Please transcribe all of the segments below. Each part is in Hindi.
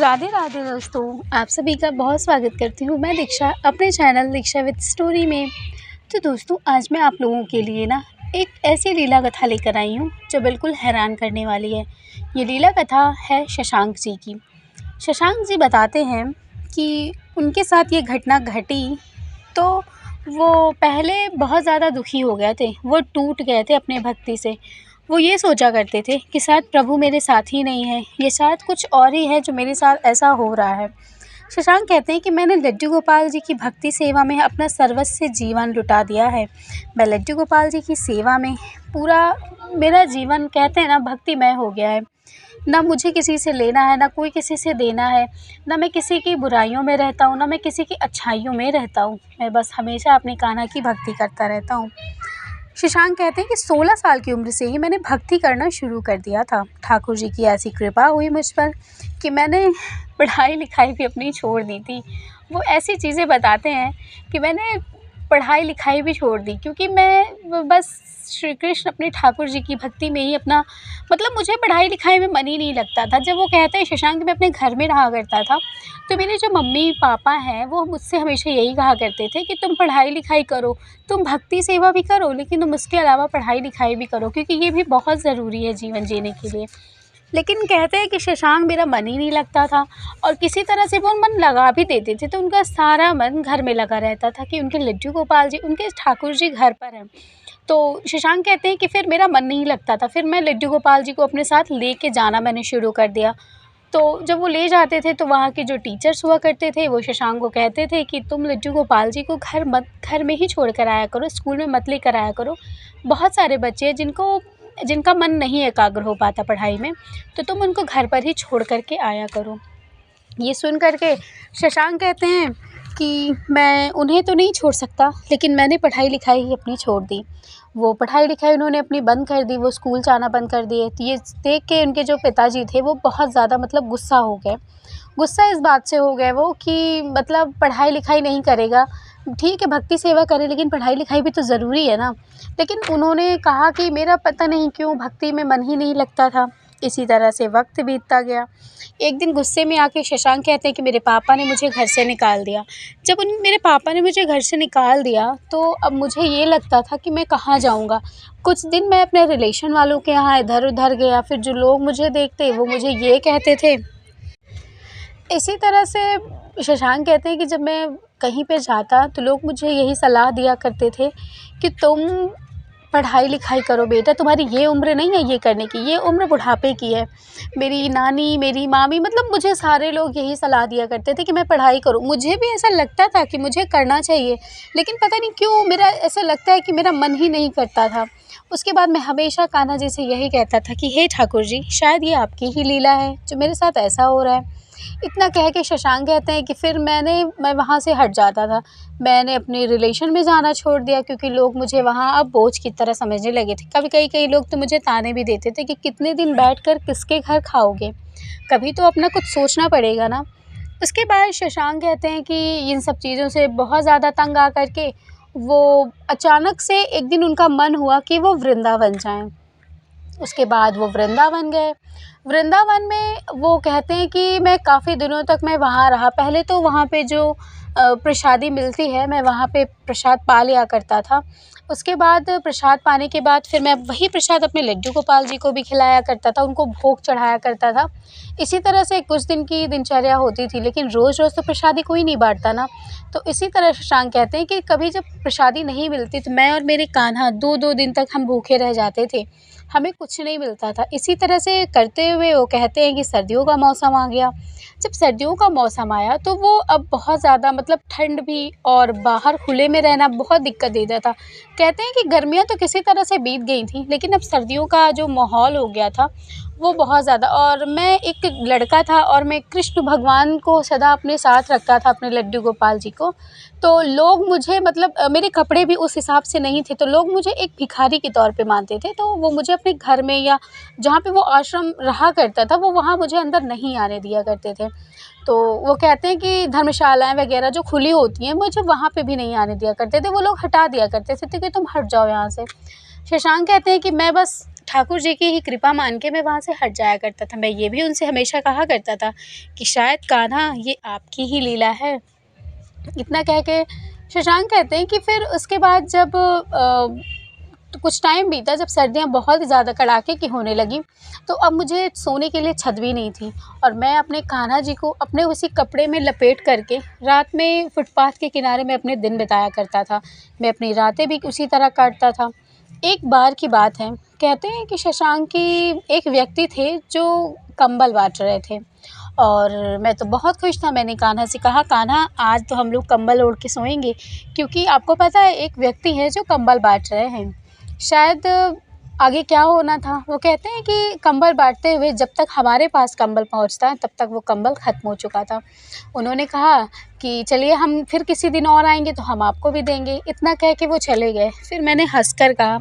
राधे राधे दोस्तों, आप सभी का बहुत स्वागत करती हूँ मैं दीक्षा अपने चैनल दीक्षा विद स्टोरी में। तो दोस्तों, आज मैं आप लोगों के लिए ना एक ऐसी लीला कथा लेकर आई हूँ जो बिल्कुल हैरान करने वाली है। ये लीला कथा है शशांक जी की। शशांक जी बताते हैं कि उनके साथ ये घटना घटी तो वो पहले बहुत ज़्यादा दुखी हो गए थे, वो टूट गए थे अपने भक्ति से। वो ये सोचा करते थे कि शायद प्रभु मेरे साथ ही नहीं है, ये शायद कुछ और ही है जो मेरे साथ ऐसा हो रहा है। शशांक कहते हैं कि मैंने लड्डू गोपाल जी की भक्ति सेवा में अपना सर्वस्व जीवन लुटा दिया है। मैं लड्डू गोपाल जी की सेवा में पूरा मेरा जीवन कहते हैं ना भक्तिमय हो गया है। ना मुझे किसी से लेना है, ना कोई किसी से देना है, ना मैं किसी की बुराइयों में रहता हूँ, ना मैं किसी की अच्छाइयों में रहता हूँ। मैं बस हमेशा अपनी कान्हा की भक्ति करता रहता हूँ। शशांक कहते हैं कि 16 साल की उम्र से ही मैंने भक्ति करना शुरू कर दिया था। ठाकुर जी की ऐसी कृपा हुई मुझ पर कि मैंने पढ़ाई लिखाई भी अपनी छोड़ दी थी। वो ऐसी चीज़ें बताते हैं कि मैंने पढ़ाई लिखाई भी छोड़ दी क्योंकि मैं बस श्री कृष्ण अपने ठाकुर जी की भक्ति में ही अपना मतलब मुझे पढ़ाई लिखाई में मन ही नहीं लगता था। जब वो कहते हैं शशांक मैं अपने घर में रहा करता था तो मेरे जो मम्मी पापा हैं वो मुझसे हमेशा यही कहा करते थे कि तुम पढ़ाई लिखाई करो, तुम भक्ति सेवा भी करो, लेकिन तुम उसके अलावा पढ़ाई लिखाई भी करो क्योंकि ये भी बहुत ज़रूरी है जीवन जीने के लिए। लेकिन कहते हैं कि शशांक मेरा मन ही नहीं लगता था और किसी तरह से वो मन लगा भी देते थे तो उनका सारा मन घर में लगा रहता था कि उनके लड्डू गोपाल जी, उनके ठाकुर जी घर पर हैं। तो शशांक कहते हैं कि फिर मेरा मन नहीं लगता था, फिर मैं लड्डू गोपाल जी को अपने साथ लेके जाना मैंने शुरू कर दिया। तो जब वो ले जाते थे तो वहाँ के जो टीचर्स हुआ करते थे वो शशांक को कहते थे कि तुम लड्डू गोपाल जी को घर में ही छोड़ कर आया करो, स्कूल में मत लेकर आया करो। बहुत सारे बच्चे हैं जिनका मन नहीं एकाग्र हो पाता पढ़ाई में, तो तुम उनको घर पर ही छोड़ कर के आया करो। ये सुन कर के शशांक कहते हैं कि मैं उन्हें तो नहीं छोड़ सकता, लेकिन मैंने पढ़ाई लिखाई ही अपनी छोड़ दी। वो पढ़ाई लिखाई उन्होंने अपनी बंद कर दी, वो स्कूल जाना बंद कर दिए। तो ये देख के उनके जो पिताजी थे वो बहुत ज़्यादा मतलब गुस्सा हो गए। गुस्सा इस बात से हो गए वो कि मतलब पढ़ाई लिखाई नहीं करेगा, ठीक है भक्ति सेवा करे लेकिन पढ़ाई लिखाई भी तो ज़रूरी है ना। लेकिन उन्होंने कहा कि मेरा पता नहीं क्यों भक्ति में मन ही नहीं लगता था। इसी तरह से वक्त बीतता गया। एक दिन गुस्से में आके शशांक कहते हैं कि मेरे पापा ने मुझे घर से निकाल दिया। जब मेरे पापा ने मुझे घर से निकाल दिया तो अब मुझे ये लगता था कि मैं कहाँ जाऊँगा। कुछ दिन मैं अपने रिलेशन वालों के यहाँ इधर उधर गया, फिर जो लोग मुझे देखते वो मुझे ये कहते थे। इसी तरह से शशांक कहते हैं कि जब मैं कहीं पे जाता तो लोग मुझे यही सलाह दिया करते थे कि तुम पढ़ाई लिखाई करो बेटा, तुम्हारी ये उम्र नहीं है ये करने की, ये उम्र बुढ़ापे की है। मेरी नानी, मेरी मामी मतलब मुझे सारे लोग यही सलाह दिया करते थे कि मैं पढ़ाई करूं। मुझे भी ऐसा लगता था कि मुझे करना चाहिए, लेकिन पता नहीं क्यों मेरा ऐसा लगता है कि मेरा मन ही नहीं करता था। उसके बाद मैं हमेशा कान्हा जी से यही कहता था कि हे ठाकुर जी, शायद ये आपकी ही लीला है जो मेरे साथ ऐसा हो रहा है। इतना कह के शशांक कहते हैं कि फिर मैं वहाँ से हट जाता था। मैंने अपने रिलेशन में जाना छोड़ दिया क्योंकि लोग मुझे वहाँ अब बोझ की तरह समझने लगे थे। कभी कई लोग तो मुझे ताने भी देते थे कि कितने दिन बैठकर किसके घर खाओगे, कभी तो अपना कुछ सोचना पड़ेगा ना। उसके बाद शशांक कहते हैं कि इन सब चीज़ों से बहुत ज़्यादा तंग आ कर के वो अचानक से एक दिन उनका मन हुआ कि वो वृंदावन जाएं। उसके बाद वो वृंदावन गए। वृंदावन में वो कहते हैं कि मैं काफ़ी दिनों तक मैं वहाँ रहा। पहले तो वहाँ पे जो प्रसादी मिलती है मैं वहाँ पे प्रसाद पा लिया करता था। उसके बाद प्रसाद पाने के बाद फिर मैं वही प्रसाद अपने लड्डू गोपाल जी को भी खिलाया करता था, उनको भोग चढ़ाया करता था। इसी तरह से कुछ दिन की दिनचर्या होती थी, लेकिन रोज़ रोज़ तो प्रसादी कोई नहीं बांटता ना। तो इसी तरह शशांक कहते हैं कि कभी जब प्रसादी नहीं मिलती तो मैं और मेरे कान्हा 2-2 दिन तक हम भूखे रह जाते थे, हमें कुछ नहीं मिलता था। इसी तरह से करते हुए वो कहते हैं कि सर्दियों का मौसम आ गया। जब सर्दियों का मौसम आया तो वो अब बहुत ज़्यादा मतलब ठंड भी और बाहर खुले में रहना बहुत दिक्कत देता था। कहते हैं कि गर्मियाँ तो किसी तरह से बीत गई थी, लेकिन अब सर्दियों का जो माहौल हो गया था वो बहुत ज़्यादा। और मैं एक लड़का था और मैं कृष्ण भगवान को सदा अपने साथ रखता था, अपने लड्डू गोपाल जी को। तो लोग मुझे मतलब मेरे कपड़े भी उस हिसाब से नहीं थे, तो लोग मुझे एक भिखारी के तौर पे मानते थे। तो वो मुझे अपने घर में या जहाँ पे वो आश्रम रहा करता था वो वहाँ मुझे अंदर नहीं आने दिया करते थे। तो वो कहते हैं कि धर्मशालाएँ वगैरह जो खुली होती हैं मुझे वहाँ पे भी नहीं आने दिया करते थे, वो लोग हटा दिया करते थे कि तुम हट जाओ यहाँ से। शशांक कहते हैं कि मैं बस ठाकुर जी की ही कृपा मान के मैं वहाँ से हट जाया करता था। मैं ये भी उनसे हमेशा कहा करता था कि शायद कान्हा ये आपकी ही लीला है। इतना कह के शशांक कहते हैं कि फिर उसके बाद जब तो कुछ टाइम बीता, जब सर्दियाँ बहुत ज़्यादा कड़ाके की होने लगी, तो अब मुझे सोने के लिए छत भी नहीं थी और मैं अपने कान्हा जी को अपने उसी कपड़े में लपेट करके रात में फुटपाथ के किनारे में अपने दिन बिताया करता था। मैं अपनी रातें भी उसी तरह काटता था। एक बार की बात है, कहते हैं कि शशांक की एक व्यक्ति थे जो कंबल बाँट रहे थे और मैं तो बहुत खुश था। मैंने कान्हा से कहा, कान्हा आज तो हम लोग कंबल ओढ़ के सोएंगे, क्योंकि आपको पता है एक व्यक्ति है जो कंबल बाँट रहे हैं। शायद आगे क्या होना था। वो कहते हैं कि कंबल बाँटते हुए जब तक हमारे पास कंबल पहुंचता तब तक वो कंबल ख़त्म हो चुका था। उन्होंने कहा कि चलिए हम फिर किसी दिन और आएंगे तो हम आपको भी देंगे। इतना कह के वो चले गए। फिर मैंने हंसकर कहा,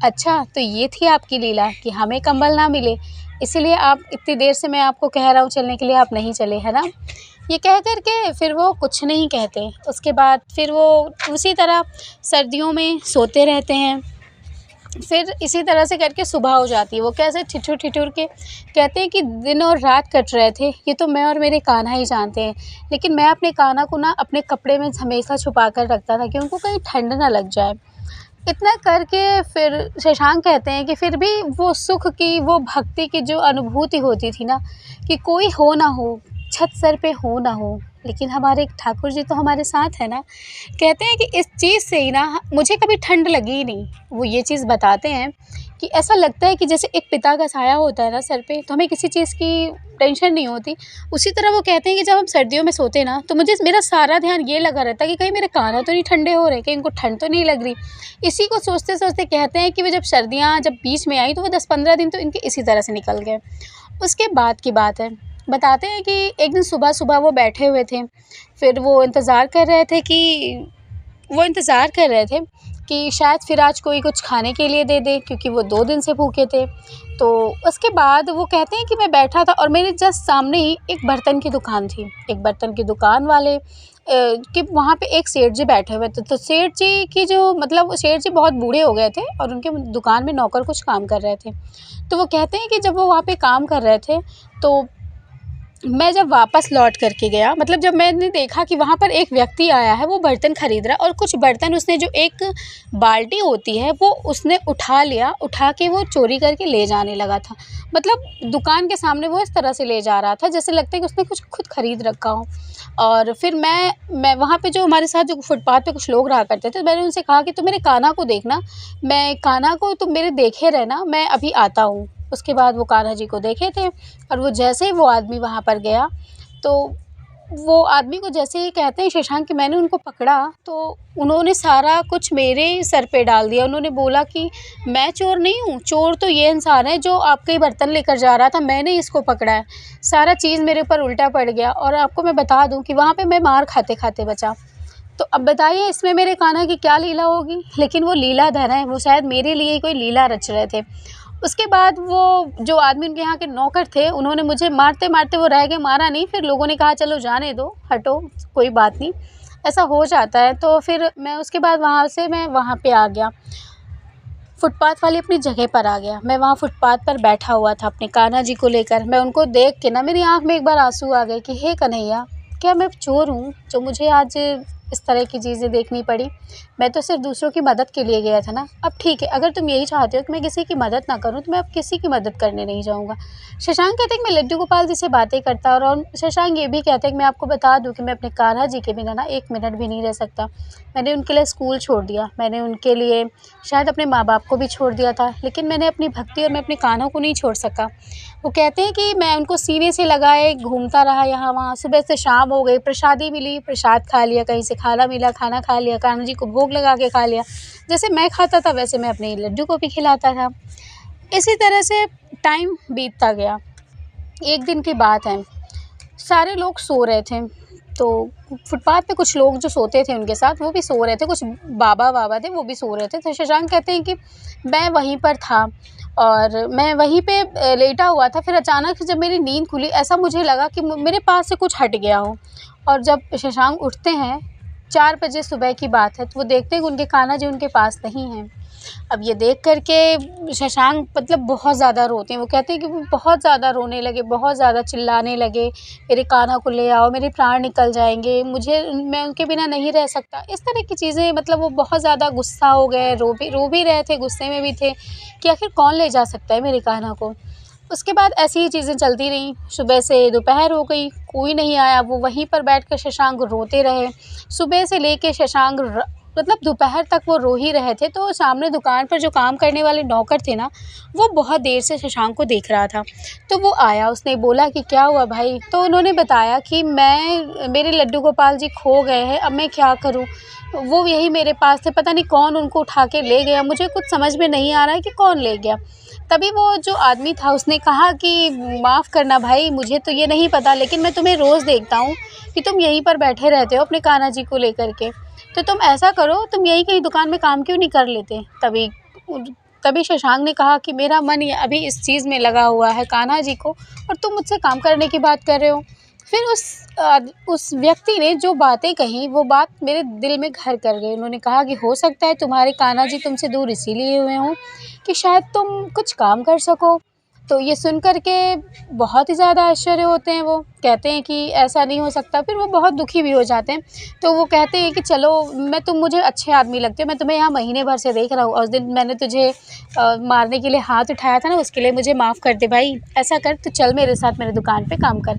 अच्छा तो ये थी आपकी लीला कि हमें कंबल ना मिले, इसीलिए आप इतनी देर से मैं आपको कह रहा हूँ चलने के लिए, आप नहीं चले, है ना। ये कह कर के फिर वो कुछ नहीं कहते। उसके बाद फिर वो उसी तरह सर्दियों में सोते रहते हैं। फिर इसी तरह से करके सुबह हो जाती है। वो कैसे ठिठुर ठिठुर के कहते हैं कि दिन और रात कट रहे थे, ये तो मैं और मेरे कान्हा ही जानते हैं। लेकिन मैं अपने कान्हा को ना अपने कपड़े में हमेशा छुपा कर रखता था कि उनको कहीं ठंड ना लग जाए। इतना करके फिर शशांक कहते हैं कि फिर भी वो सुख की, वो भक्ति की जो अनुभूति होती थी ना, कि कोई हो ना हो, छत सर पे हो ना हो, लेकिन हमारे ठाकुर जी तो हमारे साथ है ना। कहते हैं कि इस चीज़ से ही ना मुझे कभी ठंड लगी ही नहीं। वो ये चीज़ बताते हैं कि ऐसा लगता है कि जैसे एक पिता का साया होता है ना सर पे, तो हमें किसी चीज़ की टेंशन नहीं होती। उसी तरह वो कहते हैं कि जब हम सर्दियों में सोते ना, तो मुझे मेरा सारा ध्यान ये लगा रहता है कि कहीं मेरे कान्हा तो नहीं ठंडे हो रहे, कहीं इनको ठंड तो नहीं लग रही। इसी को सोचते सोचते कहते हैं कि वो जब सर्दियाँ जब बीच में आई तो वो 10-15 दिन तो इनके इसी तरह से निकल गए। उसके बाद की बात है, बताते हैं कि एक दिन सुबह-सुबह वो बैठे हुए थे। फिर वो इंतज़ार कर रहे थे कि शायद फिर आज कोई कुछ खाने के लिए दे दे, क्योंकि वो 2 दिन से भूखे थे। तो उसके बाद वो कहते हैं कि मैं बैठा था और मेरे जस्ट सामने ही एक बर्तन की दुकान थी। एक बर्तन की दुकान वाले कि वहाँ पे एक सेठ जी बैठे हुए थे। तो सेठ जी की जो मतलब वो सेठ जी बहुत बूढ़े हो गए थे और उनके दुकान में नौकर कुछ काम कर रहे थे। तो वो कहते हैं कि जब वो वहाँ पे काम कर रहे थे, तो मैं जब वापस लौट कर के गया, मतलब जब मैंने देखा कि वहाँ पर एक व्यक्ति आया है, वो बर्तन ख़रीद रहा है और कुछ बर्तन उसने जो एक बाल्टी होती है वो उसने उठा लिया, उठा के वो चोरी करके ले जाने लगा था। मतलब दुकान के सामने वो इस तरह से ले जा रहा था जैसे लगता है कि उसने कुछ खुद ख़रीद रखा हो। और फिर मैं वहाँ पे जो हमारे साथ जो फुटपाथ पे कुछ लोग रहा करते थे, मैंने उनसे कहा कि तुम मेरे कान्हा को देखना, मैं कान्हा को तुम मेरे देखे रहना, मैं अभी आता हूँ। उसके बाद वो कान्हा जी को देखे थे और वो जैसे ही वो आदमी वहाँ पर गया, तो वो आदमी को जैसे ही कहते हैं शशांक कि मैंने उनको पकड़ा, तो उन्होंने सारा कुछ मेरे सर पे डाल दिया। उन्होंने बोला कि मैं चोर नहीं हूँ, चोर तो ये इंसान है जो आपके बर्तन लेकर जा रहा था, मैंने इसको पकड़ा है। सारा चीज़ मेरे ऊपर उल्टा पड़ गया और आपको मैं बता दूँ कि वहाँ पे मैं मार खाते-खाते बचा। तो अब बताइए इसमें मेरे कान्हा की क्या लीला होगी? लेकिन वो लीलाधर हैं, वो शायद मेरे लिए ही कोई लीला रच रहे थे। उसके बाद वो जो आदमी उनके यहाँ के नौकर थे, उन्होंने मुझे मारते-मारते वो रह गए, मारा नहीं। फिर लोगों ने कहा चलो जाने दो, हटो, कोई बात नहीं, ऐसा हो जाता है। तो फिर मैं उसके बाद वहाँ से मैं वहाँ पे आ गया, फुटपाथ वाली अपनी जगह पर आ गया। मैं वहाँ फुटपाथ पर बैठा हुआ था अपने कान्हा जी को लेकर। मैं उनको देख के ना मेरी आँख में एक बार आँसू आ गए कि हे कन्हैया, क्या मैं चोर हूँ जो मुझे आज इस तरह की चीज़ें देखनी पड़ी? मैं तो सिर्फ़ दूसरों की मदद के लिए गया था ना। अब ठीक है, अगर तुम यही चाहते हो कि मैं किसी की मदद ना करूँ, तो मैं अब किसी की मदद करने नहीं जाऊँगा। शशांक कहते हैं कि मैं लड्डू गोपाल जी से बातें करता और शशांक ये भी कहते हैं कि मैं आपको बता दूँ कि मैं अपने कान्हा जी के बिना ना 1 मिनट भी नहीं रह सकता। मैंने उनके लिए स्कूल छोड़ दिया, मैंने उनके लिए शायद अपने माँ-बाप को भी छोड़ दिया था, लेकिन मैंने अपनी भक्ति और मैं अपने कान्हा को नहीं छोड़ सका। वो कहते हैं कि मैं उनको सीने से लगाए घूमता रहा यहाँ-वहाँ, सुबह से शाम हो गई, प्रसादी मिली, प्रसाद खा लिया, कहीं से खाना मिला, खाना खा लिया, कान्हा जी को भोग लगा के खा लिया। जैसे मैं खाता था वैसे मैं अपने लड्डू को भी खिलाता था। इसी तरह से टाइम बीतता गया। एक दिन की बात है, सारे लोग सो रहे थे, तो फुटपाथ पे कुछ लोग जो सोते थे उनके साथ, वो भी सो रहे थे, कुछ बाबा-वाबा थे, वो भी सो रहे थे। तो शशांक कहते हैं कि मैं वहीं पर था और मैं वहीं पे लेटा हुआ था। फिर अचानक से जब मेरी नींद खुली, ऐसा मुझे लगा कि मेरे पास से कुछ हट गया हो। और जब शशांक उठते हैं, 4 बजे सुबह की बात है, तो वो देखते हैं कि उनके कान्हा जी उनके पास नहीं हैं। अब ये देख कर के शशांक मतलब बहुत ज़्यादा रोते हैं। वो कहते हैं कि वो बहुत ज़्यादा रोने लगे, बहुत ज़्यादा चिल्लाने लगे, मेरे कान्हा को ले आओ, मेरे प्राण निकल जाएँगे, मैं उनके बिना नहीं रह सकता। इस तरह की चीज़ें मतलब वो बहुत ज़्यादा गुस्सा हो गए, रो भी रहे थे, गुस्से में भी थे कि आखिर कौन ले जा सकता है मेरे कान्हा को। उसके बाद ऐसी ही चीज़ें चलती रहीं, सुबह से दोपहर हो गई, कोई नहीं आया, वो वहीं पर बैठकर शशांक रोते रहे। सुबह से लेके शशांक मतलब दोपहर तक वो रो ही रहे थे। तो सामने दुकान पर जो काम करने वाले नौकर थे ना, वो बहुत देर से शशांक को देख रहा था। तो वो आया, उसने बोला कि क्या हुआ भाई? तो उन्होंने बताया कि मेरे लड्डू गोपाल जी खो गए हैं, अब मैं क्या करूँ? वो यही मेरे पास थे, पता नहीं कौन उनको उठा के ले गया, मुझे कुछ समझ में नहीं आ रहा है कि कौन ले गया। तभी वो जो आदमी था उसने कहा कि माफ़ करना भाई, मुझे तो ये नहीं पता, लेकिन मैं तुम्हें रोज़ देखता हूँ कि तुम यहीं पर बैठे रहते हो अपने कान्हा जी को लेकर के। तो तुम ऐसा करो, तुम यहीं कहीं दुकान में काम क्यों नहीं कर लेते? तभी शशांक ने कहा कि मेरा मन ये अभी इस चीज़ में लगा हुआ है कान्हा जी को, और तुम मुझसे काम करने की बात कर रहे हो। फिर उस व्यक्ति ने जो बातें कहीं, वो बात मेरे दिल में घर कर गई। उन्होंने कहा कि हो सकता है तुम्हारे कान्हा जी तुमसे दूर इसीलिए हुए हों कि शायद तुम कुछ काम कर सको। तो ये सुन कर के बहुत ही ज़्यादा आश्चर्य होते हैं वो, कहते हैं कि ऐसा नहीं हो सकता। फिर वो बहुत दुखी भी हो जाते हैं। तो वो कहते हैं कि चलो, तुम मुझे अच्छे आदमी लगते हो, मैं तुम्हें यहाँ महीने भर से देख रहा हूँ, और उस दिन मैंने तुझे मारने के लिए हाथ उठाया था ना, उसके लिए मुझे माफ़ कर दे भाई। ऐसा कर, तो चल मेरे साथ मेरे दुकान पे काम कर।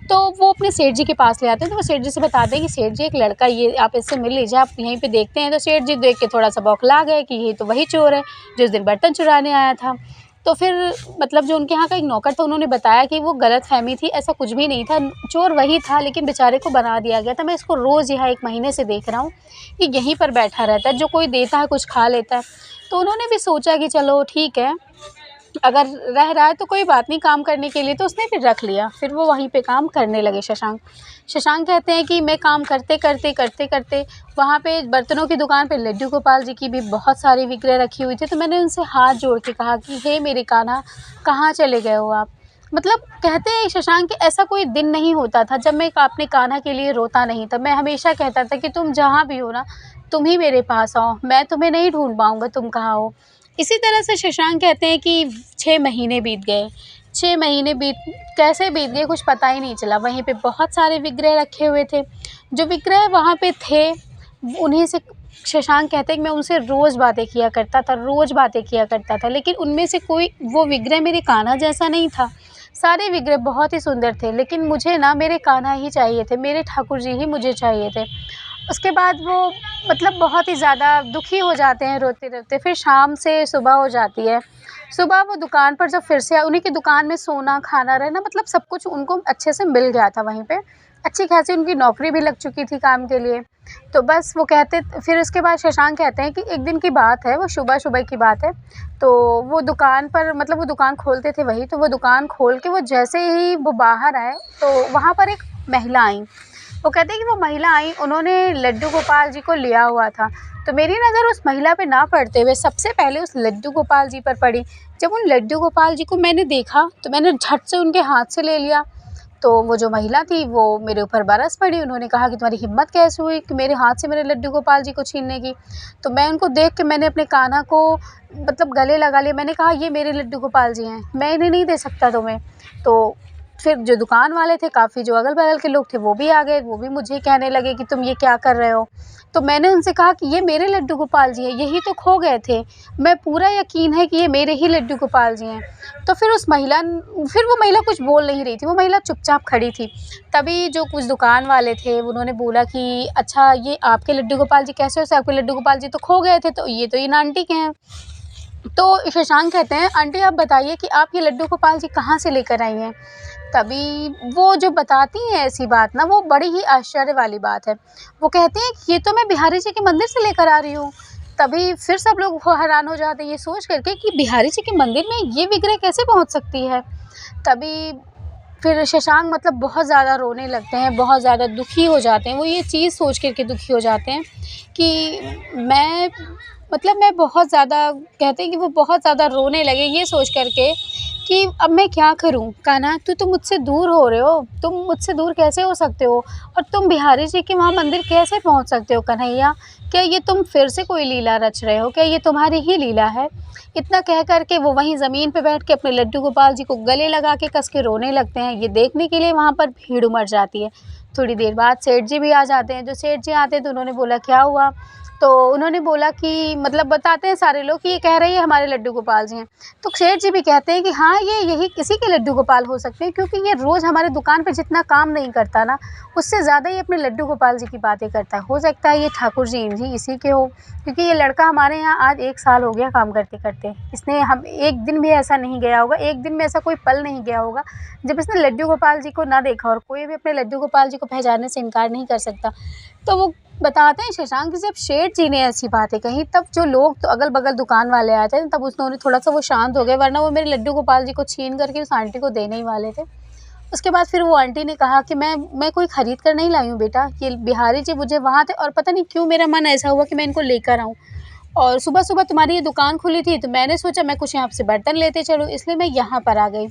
तो वो अपने सेठ जी के पास ले आते हैं। तो वो सेठ जी से बताते हैं कि सेठ जी, एक लड़का, ये आप इससे मिल लीजिए, आप यहीं पे देखते हैं। तो सेठ जी देख के थोड़ा सा बौखला गए कि ये तो वही चोर है जो उस दिन बर्तन चुराने आया था। तो फिर मतलब जो उनके यहाँ का एक नौकर था, उन्होंने बताया कि वो गलतफ़हमी थी, ऐसा कुछ भी नहीं था, चोर वही था, लेकिन बेचारे को बना दिया गया था। मैं इसको रोज़ यहाँ 1 महीने से देख रहा हूँ कि यहीं पर बैठा रहता है, जो कोई देता है कुछ खा लेता है। तो उन्होंने भी सोचा कि चलो ठीक है, अगर रह रहा है तो कोई बात नहीं, काम करने के लिए, तो उसने फिर रख लिया। फिर वो वहीं पे काम करने लगे शशांक। शशांक कहते हैं कि मैं काम करते-करते वहाँ पे बर्तनों की दुकान पे लड्डू गोपाल जी की भी बहुत सारी विक्रय रखी हुई थी। तो मैंने उनसे हाथ जोड़ के कहा कि हे मेरे कान्हा, कहाँ चले गए हो आप? मतलब कहते हैं शशांक कि ऐसा कोई दिन नहीं होता था जब मैं अपने कान्हा के लिए रोता नहीं था। मैं हमेशा कहता था कि तुम जहाँ भी हो ना, तुम ही मेरे पास आओ, मैं तुम्हें नहीं ढूँढ पाऊँगा, तुम कहाँ हो। इसी तरह से शशांक कहते हैं कि 6 महीने बीत गए। 6 महीने कैसे बीत गए कुछ पता ही नहीं चला। वहीं पे बहुत सारे विक्रय रखे हुए थे। जो विक्रय वहाँ पे थे, उन्हीं से शशांक कहते हैं कि मैं उनसे रोज़ बातें किया करता था, लेकिन उनमें से कोई वो विक्रय मेरे कान्हा जैसा नहीं था। सारे विक्रय बहुत ही सुंदर थे, लेकिन मुझे ना मेरे कान्हा ही चाहिए थे, मेरे ठाकुर जी ही मुझे चाहिए थे। उसके बाद वो मतलब बहुत ही ज़्यादा दुखी हो जाते हैं रोते-रोते। फिर शाम से सुबह हो जाती है। सुबह वो दुकान पर जब फिर से उन्हीं की दुकान में सोना, खाना, रहना, मतलब सब कुछ उनको अच्छे से मिल गया था वहीं पे। अच्छी खासी उनकी नौकरी भी लग चुकी थी काम के लिए। तो बस वो कहते, फिर उसके बाद शशांक कहते हैं कि एक दिन की बात है, वो सुबह-सुबह की बात है। तो वो दुकान पर मतलब वो दुकान खोलते थे वही, तो वो दुकान खोल के वो जैसे ही वो बाहर आए, तो वहाँ पर एक महिला आईं। वो कहते हैं कि वो महिला आई, उन्होंने लड्डू गोपाल जी को लिया हुआ था। तो मेरी नज़र उस महिला पे ना पड़ते हुए सबसे पहले उस लड्डू गोपाल जी पर पड़ी। जब उन लड्डू गोपाल जी को मैंने देखा, तो मैंने झट से उनके हाथ से ले लिया। तो वो जो महिला थी वो मेरे ऊपर बरस पड़ी। उन्होंने कहा कि तुम्हारी हिम्मत कैसे हुई कि मेरे हाथ से मेरे लड्डू गोपाल जी को छीनने की? तो मैं उनको देख के मैंने अपने कान्हा को मतलब गले लगा लिया। मैंने कहा ये मेरे लड्डू गोपाल जी हैं, मैं इन्हें नहीं दे सकता तुम्हें। तो फिर जो दुकान वाले थे, काफ़ी जो अगल-बगल के लोग थे, वो भी आ गए, वो भी मुझे कहने लगे कि तुम ये क्या कर रहे हो? तो मैंने उनसे कहा कि ये मेरे लड्डू गोपाल जी हैं, यही तो खो गए थे। मैं पूरा यकीन है कि ये मेरे ही लड्डू गोपाल जी हैं। तो फिर वो महिला कुछ बोल नहीं रही थी, वो महिला चुपचाप खड़ी थी। तभी जो कुछ दुकान वाले थे, उन्होंने बोला कि अच्छा, ये आपके लड्डू गोपाल जी कैसे हो सकते? आपके लड्डू गोपाल जी तो खो गए थे, तो ये इन आंटी के हैं। तो शशांक कहते हैं, आंटी आप बताइए कि आप ये लड्डू गोपाल जी कहाँ से लेकर आई हैं? तभी वो जो बताती हैं ऐसी बात ना, वो बड़ी ही आश्चर्य वाली बात है। वो कहती हैं कि ये तो मैं बिहारी जी के मंदिर से लेकर आ रही हूँ। तभी फिर सब लोग वो हैरान हो जाते हैं ये सोच करके कि बिहारी जी के मंदिर में ये विग्रह कैसे पहुँच सकती है? तभी फिर शशांक मतलब बहुत ज़्यादा रोने लगते हैं, बहुत ज़्यादा दुखी हो जाते हैं। वो ये चीज़ सोच कर के दुखी हो जाते हैं कि मैं बहुत ज़्यादा, कहते हैं कि वो बहुत ज़्यादा रोने लगे ये सोच कर के कि अब मैं क्या करूँ? कान्हा, तू तो मुझसे दूर हो रहे हो, तुम मुझसे दूर कैसे हो सकते हो? और तुम बिहारी जी के वहाँ मंदिर कैसे पहुँच सकते हो कन्हैया? क्या ये तुम फिर से कोई लीला रच रहे हो? क्या ये तुम्हारी ही लीला है? इतना कह कर के वो वहीं ज़मीन पे बैठ के अपने लड्डू गोपाल जी को गले लगा के कस के रोने लगते हैं। ये देखने के लिए वहाँ पर भीड़ उमड़ जाती है। थोड़ी देर बाद सेठ जी भी आ जाते हैं। जो सेठ जी आते हैं तो उन्होंने बोला, क्या हुआ? तो उन्होंने बोला कि मतलब बताते हैं सारे लोग कि ये कह रही है हमारे लड्डू गोपाल जी हैं। तो सेठ जी भी कहते हैं कि हाँ, ये यही किसी के लड्डू गोपाल हो सकते हैं, क्योंकि ये रोज़ हमारे दुकान पे जितना काम नहीं करता ना, उससे ज़्यादा ये अपने लड्डू गोपाल जी की बातें करता है। हो सकता है ये ठाकुर जी इन्हीं इसी के हो, क्योंकि ये लड़का हमारे यहाँ आज 1 साल हो गया काम करते-करते। इसने हम एक दिन भी ऐसा नहीं गया होगा, एक दिन में ऐसा कोई पल नहीं गया होगा जब इसने लड्डू गोपाल जी को ना देखा, और कोई भी अपने लड्डू गोपाल जी को पहचानने से इनकार नहीं कर सकता। तो वो बताते हैं शशांक कि जब सेठ जी ने ऐसी बातें कही, तब जो लोग तो अगल-बगल दुकान वाले आए थे, तब उन्होंने थोड़ा-सा वो शांत हो गए, वरना वो मेरे लड्डू गोपाल जी को छीन करके उस आंटी को देने ही वाले थे। उसके बाद फिर वो आंटी ने कहा कि मैं कोई खरीद कर नहीं लाई हूँ बेटा, ये बिहारी जी मुझे वहाँ थे और पता नहीं क्यों मेरा मन ऐसा हुआ कि मैं इनको लेकर आऊँ। और सुबह-सुबह तुम्हारी ये दुकान खुली थी, तो मैंने सोचा मैं कुछ यहाँ से बर्तन लेते चलूँ, इसलिए मैं यहाँ पर आ गई।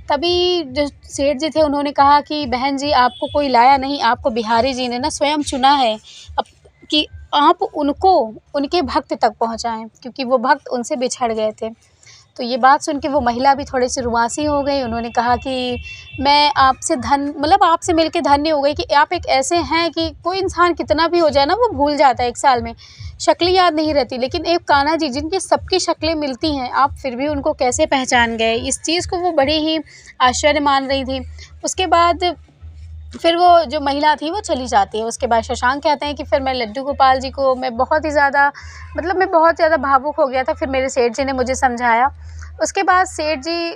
तभी जो सेठ जी थे उन्होंने कहा कि बहन जी, आपको कोई लाया नहीं, आपको बिहारी जी ने ना स्वयं चुना है अब कि आप उनको उनके भक्त तक पहुँचाएँ, क्योंकि वो भक्त उनसे बिछड़ गए थे। तो ये बात सुन के वो महिला भी थोड़ी-सी रुआँसी हो गई। उन्होंने कहा कि मैं आपसे मतलब आपसे मिलके धन्य हो गई कि आप एक ऐसे हैं कि कोई इंसान कितना भी हो जाए ना, वो भूल जाता है 1 साल में। शक्लें याद नहीं रहती, लेकिन एक कान्हा जी जिनकी सबकी शक्लें मिलती हैं, आप फिर भी उनको कैसे पहचान गए? इस चीज़ को वो बड़ी ही आश्चर्य मान रही थी। उसके बाद फिर वो जो महिला थी वो चली जाती है। उसके बाद शशांक कहते हैं कि फिर मैं लड्डू गोपाल जी को मैं बहुत ही ज़्यादा मतलब मैं बहुत ज़्यादा भावुक हो गया था। फिर मेरे सेठ जी ने मुझे समझाया। उसके बाद सेठ जी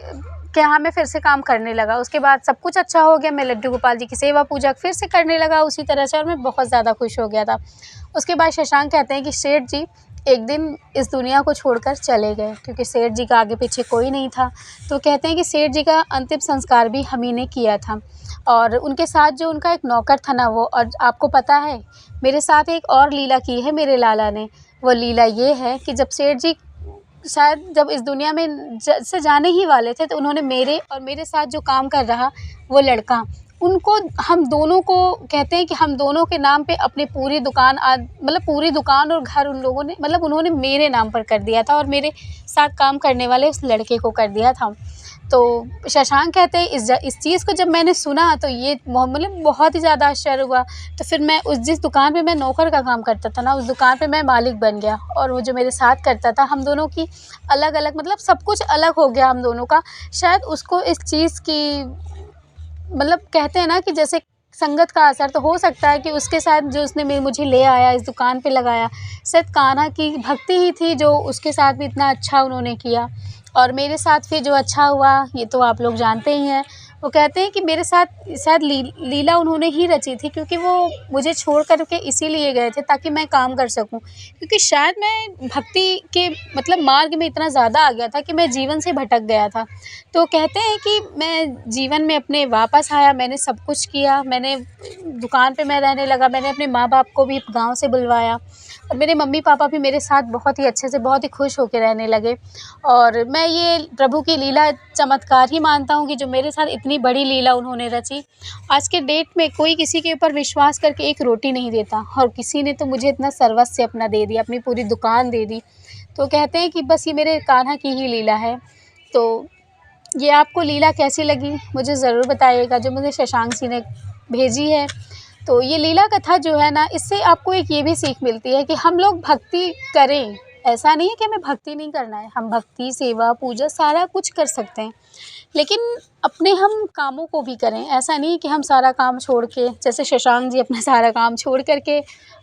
के यहाँ मैं फिर से काम करने लगा। उसके बाद सब कुछ अच्छा हो गया। मैं लड्डू गोपाल जी की सेवा पूजा फिर से करने लगा उसी तरह से, और मैं बहुत ज़्यादा खुश हो गया था। उसके बाद शशांक कहते हैं कि सेठ जी एक दिन इस दुनिया को छोड़कर चले गए, क्योंकि सेठ जी का आगे पीछे कोई नहीं था। तो कहते हैं कि सेठ जी का अंतिम संस्कार भी हम ही ने किया था, और उनके साथ जो उनका एक नौकर था ना वो, और आपको पता है मेरे साथ एक और लीला की है मेरे लाला ने। वो लीला ये है कि जब सेठ जी शायद जब इस दुनिया में से जाने ही वाले थे, तो उन्होंने मेरे और मेरे साथ जो काम कर रहा वो लड़का, उनको हम दोनों को कहते हैं कि हम दोनों के नाम पे अपनी पूरी दुकान मतलब पूरी दुकान और घर उन लोगों ने मतलब उन्होंने मेरे नाम पर कर दिया था, और मेरे साथ काम करने वाले उस लड़के को कर दिया था। तो शशांक कहते हैं इस चीज़ को जब मैंने सुना तो ये मतलब बहुत ही ज़्यादा आश्चर्य हुआ। तो फिर मैं जिस दुकान पे मैं नौकर का काम करता था ना, उस दुकान पे मैं मालिक बन गया, और वो जो मेरे साथ करता था, हम दोनों की अलग-अलग मतलब सब कुछ अलग हो गया हम दोनों का। शायद उसको इस चीज़ की मतलब कहते हैं ना कि जैसे संगत का असर, तो हो सकता है कि उसके साथ जो उसने मुझे ले आया इस दुकान पे लगाया, शायद कान्हा की भक्ति ही थी जो उसके साथ भी इतना अच्छा उन्होंने किया। और मेरे साथ फिर जो अच्छा हुआ ये तो आप लोग जानते ही हैं। वो कहते हैं कि मेरे साथ शायद लीला उन्होंने ही रची थी, क्योंकि वो मुझे छोड़ कर के इसीलिए गए थे ताकि मैं काम कर सकूं, क्योंकि शायद मैं भक्ति के मतलब मार्ग में इतना ज़्यादा आ गया था कि मैं जीवन से भटक गया था। तो कहते हैं कि मैं जीवन में अपने वापस आया, मैंने सब कुछ किया, मैंने दुकान पे मैं रहने लगा, मैंने अपने माँ-बाप को भी गाँव से बुलवाया, और मेरे मम्मी-पापा भी मेरे साथ बहुत ही अच्छे से, बहुत ही खुश होके रहने लगे। और मैं ये प्रभु की लीला चमत्कार ही मानता हूँ कि जो मेरे साथ इतनी बड़ी लीला उन्होंने रची। आज के डेट में कोई किसी के ऊपर विश्वास करके एक रोटी नहीं देता, और किसी ने तो मुझे इतना सर्वस्व अपना दे दिया, अपनी पूरी दुकान दे दी। तो कहते हैं कि बस ये मेरे कान्हा की ही लीला है। तो ये आपको लीला कैसी लगी मुझे ज़रूर बताइएगा, जो मुझे शशांक जी ने भेजी है। तो ये लीला कथा जो है ना, इससे आपको एक ये भी सीख मिलती है कि हम लोग भक्ति करें, ऐसा नहीं है कि हमें भक्ति नहीं करना है, हम भक्ति, सेवा, पूजा सारा कुछ कर सकते हैं, लेकिन अपने हम कामों को भी करें। ऐसा नहीं कि हम सारा काम छोड़ के, जैसे शशांक जी अपना सारा काम छोड़ कर के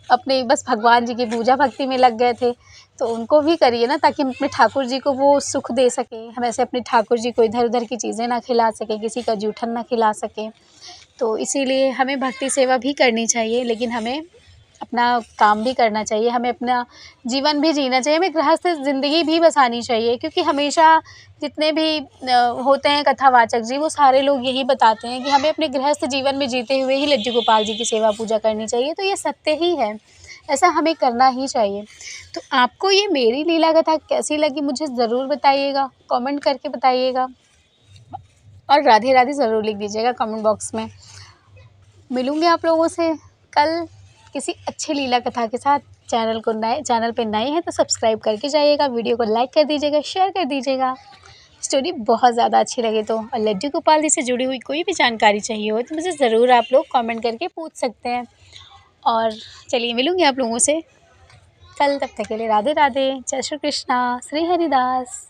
अपने बस भगवान जी की पूजा भक्ति में लग गए थे। तो उनको भी करिए ना, ताकि हम अपने ठाकुर जी को वो सुख दे सकें। हम ऐसे अपने ठाकुर जी को इधर-उधर की चीज़ें ना खिला सकें, किसी का जूठन ना खिला सकें। तो इसीलिए हमें भक्ति सेवा भी करनी चाहिए, लेकिन हमें अपना काम भी करना चाहिए, हमें अपना जीवन भी जीना चाहिए, हमें गृहस्थ ज़िंदगी भी बसानी चाहिए, क्योंकि हमेशा जितने भी होते हैं कथावाचक जी, वो सारे लोग यही बताते हैं कि हमें अपने गृहस्थ जीवन में जीते हुए ही लड्डू गोपाल जी की सेवा पूजा करनी चाहिए। तो ये सत्य ही है, ऐसा हमें करना ही चाहिए। तो आपको ये मेरी लीला कथा कैसी लगी मुझे ज़रूर बताइएगा, कमेंट करके बताइएगा। और राधे राधे ज़रूर लिख दीजिएगा कमेंट बॉक्स में। मिलूँगी आप लोगों से कल किसी अच्छी लीला कथा के साथ। चैनल पे नए हैं तो सब्सक्राइब करके जाइएगा, वीडियो को लाइक कर दीजिएगा, शेयर कर दीजिएगा। स्टोरी बहुत ज़्यादा अच्छी लगे तो, और लड्डू गोपाल जी से जुड़ी हुई कोई भी जानकारी चाहिए हो तो मुझे ज़रूर आप लोग कमेंट करके पूछ सकते हैं। और चलिए मिलूँगी आप लोगों से कल, तब तक के लिए राधे राधे, जय श्री कृष्णा, श्री हरिदास।